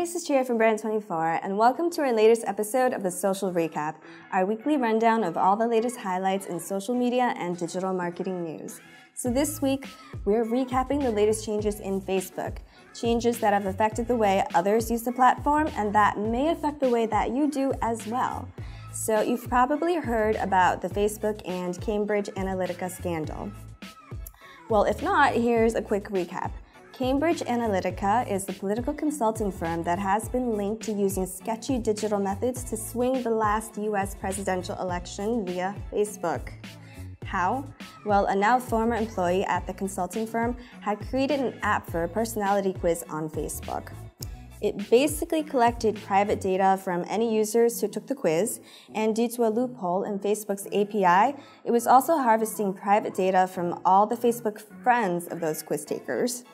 this is Chia from Brand24, and welcome to our latest episode of the Social Recap, our weekly rundown of all the latest highlights in social media and digital marketing news. So this week, we're recapping the latest changes in Facebook, changes that have affected the way others use the platform and that may affect the way that you do as well. So you've probably heard about the Facebook and Cambridge Analytica scandal. Well, if not, here's a quick recap. Cambridge Analytica is the political consulting firm that has been linked to using sketchy digital methods to swing the last US presidential election via Facebook. How? Well, a now former employee at the consulting firm had created an app for a personality quiz on Facebook. It basically collected private data from any users who took the quiz, and due to a loophole in Facebook's API, it was also harvesting private data from all the Facebook friends of those quiz takers.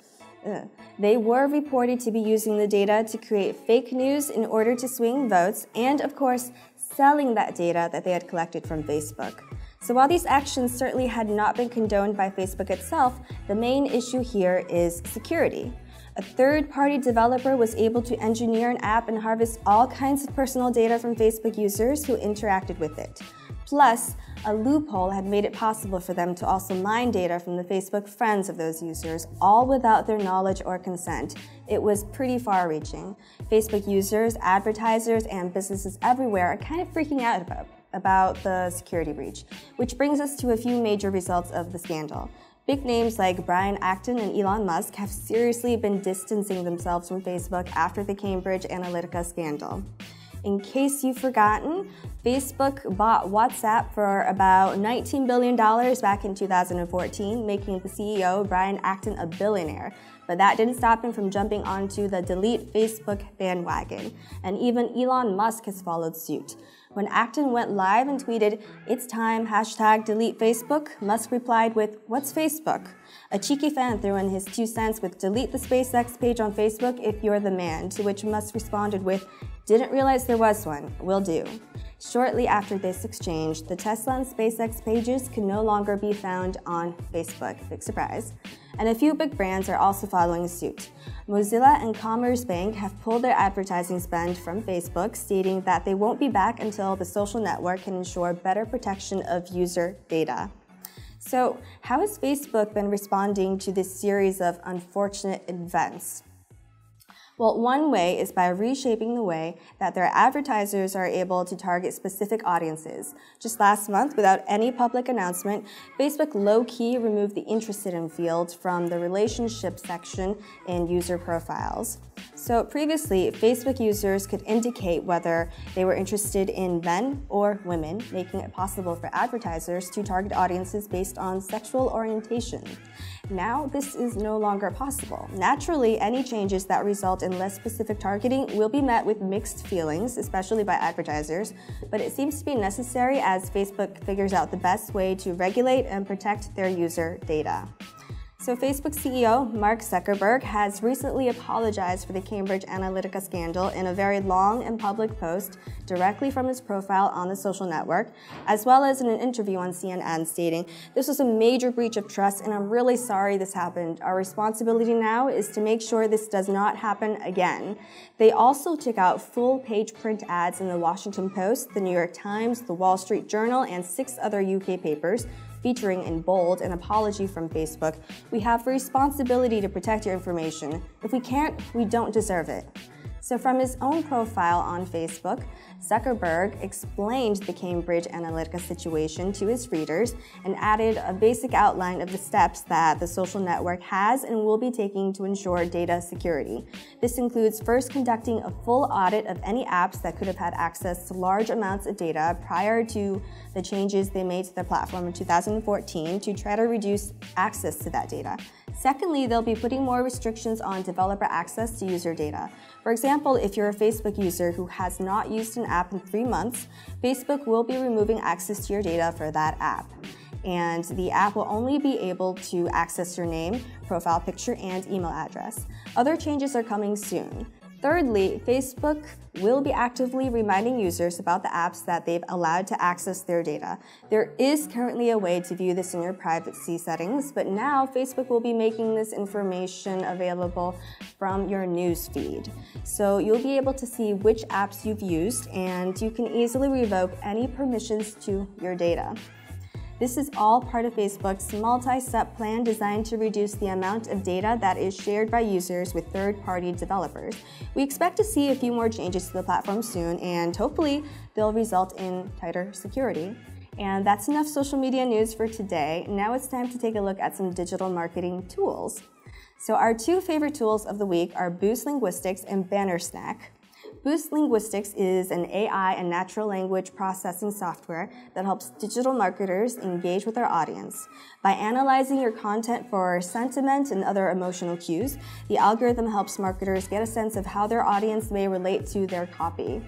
They were reported to be using the data to create fake news in order to swing votes and, of course, selling that data that they had collected from Facebook. So while these actions certainly had not been condoned by Facebook itself, the main issue here is security. A third-party developer was able to engineer an app and harvest all kinds of personal data from Facebook users who interacted with it. Plus, a loophole had made it possible for them to also mine data from the Facebook friends of those users, all without their knowledge or consent. It was pretty far-reaching. Facebook users, advertisers, and businesses everywhere are kind of freaking out about the security breach, which brings us to a few major results of the scandal. Big names like Brian Acton and Elon Musk have seriously been distancing themselves from Facebook after the Cambridge Analytica scandal. In case you've forgotten, Facebook bought WhatsApp for about $19 billion back in 2014, making the CEO, Brian Acton, a billionaire. But that didn't stop him from jumping onto the delete Facebook bandwagon. And even Elon Musk has followed suit. When Acton went live and tweeted, "It's time, #delete Facebook," Musk replied with, "What's Facebook?" A cheeky fan threw in his 2 cents with, "Delete the SpaceX page on Facebook if you're the man," to which Musk responded with, "Didn't realize there was one, will do." Shortly after this exchange, the Tesla and SpaceX pages can no longer be found on Facebook. Big surprise. And a few big brands are also following suit. Mozilla and Commerzbank have pulled their advertising spend from Facebook, stating that they won't be back until the social network can ensure better protection of user data. So, how has Facebook been responding to this series of unfortunate events? Well, one way is by reshaping the way that their advertisers are able to target specific audiences. Just last month, without any public announcement, Facebook low-key removed the interested in field from the relationship section in user profiles. So previously, Facebook users could indicate whether they were interested in men or women, making it possible for advertisers to target audiences based on sexual orientation. Now, this is no longer possible. Naturally, any changes that result in less specific targeting will be met with mixed feelings, especially by advertisers, but it seems to be necessary as Facebook figures out the best way to regulate and protect their user data. So Facebook CEO Mark Zuckerberg has recently apologized for the Cambridge Analytica scandal in a very long and public post directly from his profile on the social network, as well as in an interview on CNN stating, "This was a major breach of trust and I'm really sorry this happened. Our responsibility now is to make sure this does not happen again." They also took out full-page print ads in the Washington Post, the New York Times, the Wall Street Journal, and 6 other UK papers, featuring in bold an apology from Facebook. "We have a responsibility to protect your information. If we can't, we don't deserve it." So from his own profile on Facebook, Zuckerberg explained the Cambridge Analytica situation to his readers and added a basic outline of the steps that the social network has and will be taking to ensure data security. This includes first conducting a full audit of any apps that could have had access to large amounts of data prior to the changes they made to their platform in 2014 to try to reduce access to that data. Secondly, they'll be putting more restrictions on developer access to user data. For example, if you're a Facebook user who has not used an app in 3 months, Facebook will be removing access to your data for that app. And the app will only be able to access your name, profile picture, and email address. Other changes are coming soon. Thirdly, Facebook will be actively reminding users about the apps that they've allowed to access their data. There is currently a way to view this in your privacy settings, but now Facebook will be making this information available from your news feed. So you'll be able to see which apps you've used, and you can easily revoke any permissions to your data. This is all part of Facebook's multi-step plan designed to reduce the amount of data that is shared by users with third-party developers. We expect to see a few more changes to the platform soon, and hopefully they'll result in tighter security. And that's enough social media news for today. Now it's time to take a look at some digital marketing tools. So our two favorite tools of the week are Boost Linguistics and BannerSnack. Boost Linguistics is an AI and natural language processing software that helps digital marketers engage with their audience. By analyzing your content for sentiment and other emotional cues, the algorithm helps marketers get a sense of how their audience may relate to their copy.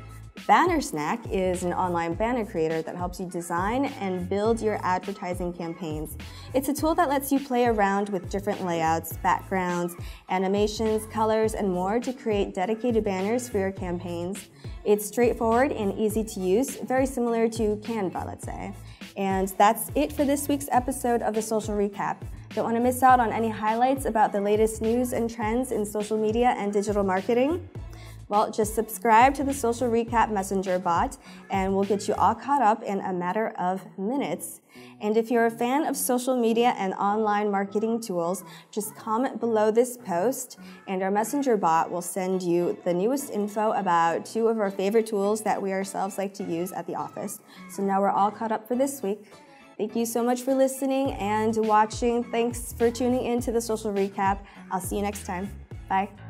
BannerSnack is an online banner creator that helps you design and build your advertising campaigns. It's a tool that lets you play around with different layouts, backgrounds, animations, colors, and more to create dedicated banners for your campaigns. It's straightforward and easy to use, very similar to Canva, let's say. And that's it for this week's episode of the Social Recap. Don't want to miss out on any highlights about the latest news and trends in social media and digital marketing? Well, just subscribe to the Social Recap Messenger bot, and we'll get you all caught up in a matter of minutes. And if you're a fan of social media and online marketing tools, just comment below this post, and our Messenger bot will send you the newest info about two of our favorite tools that we ourselves like to use at the office. So now we're all caught up for this week. Thank you so much for listening and watching. Thanks for tuning in to the Social Recap. I'll see you next time. Bye.